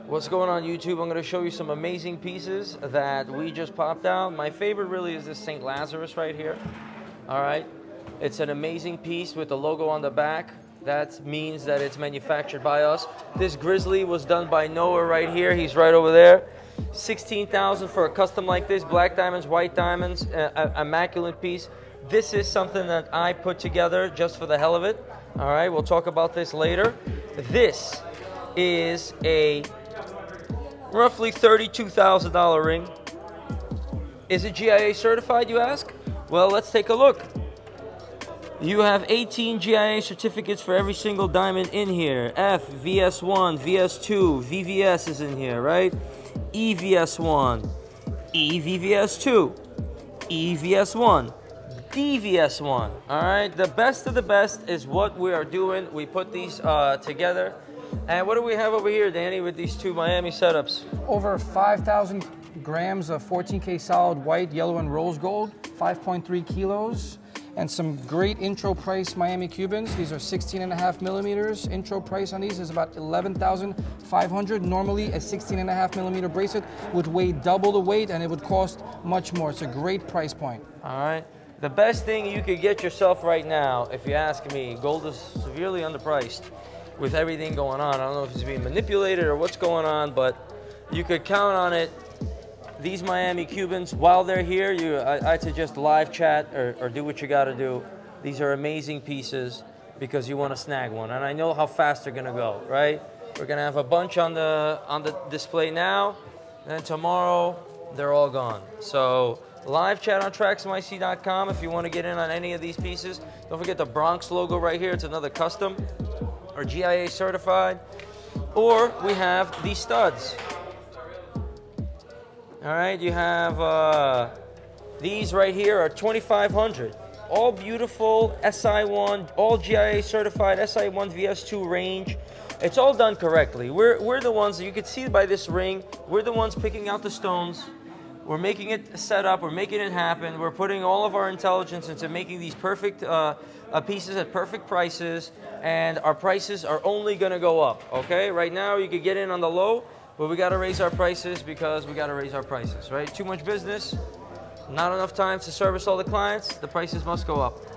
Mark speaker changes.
Speaker 1: What's going on YouTube? I'm going to show you some amazing pieces that we just popped out. My favorite really is this St. Lazarus right here. All right, it's an amazing piece with the logo on the back. That means that it's manufactured by us. This Grizzly was done by Noah right here. He's right over there. $16,000 for a custom like this. Black diamonds, white diamonds, immaculate piece. This is something that I put together just for the hell of it. All right, we'll talk about this later. This is a roughly $32,000 ring. Is it GIA certified, you ask? Well, let's take a look. You have 18 GIA certificates for every single diamond in here. F, VS1, VS2, VVS is in here, right? EVS1, EVVS2, EVS1, DVS1. All right, the best of the best is what we are doing. We put these together. And what do we have over here, Danny, with these two Miami setups?
Speaker 2: Over 5,000 grams of 14K solid white, yellow, and rose gold, 5.3 kilos, and some great intro price Miami Cubans. These are 16.5 millimeters. Intro price on these is about $11,500. Normally, a 16.5 millimeter bracelet would weigh double the weight, and it would cost much more. It's a great price point.
Speaker 1: All right. The best thing you could get yourself right now, if you ask me, gold is severely underpriced. With everything going on, I don't know if it's being manipulated or what's going on, but you could count on it. These Miami Cubans, while they're here, I'd suggest live chat or do what you got to do. These are amazing pieces because you want to snag one, and I know how fast they're gonna go. Right? We're gonna have a bunch on the display now, and tomorrow they're all gone. So live chat on TraxNYC.com if you want to get in on any of these pieces. Don't forget the Bronx logo right here. It's another custom. Or GIA certified, or we have these studs. All right, you have these right here are 2,500. All beautiful SI1, all GIA certified SI1 VS2 range. It's all done correctly. We're the ones that you can see by this ring. We're the ones picking out the stones. We're making it set up. We're making it happen. We're putting all of our intelligence into making these perfect pieces at perfect prices, and our prices are only going to go up. Okay, right now you could get in on the low, but we got to raise our prices because we got to raise our prices. Right? Too much business, not enough time to service all the clients. The prices must go up.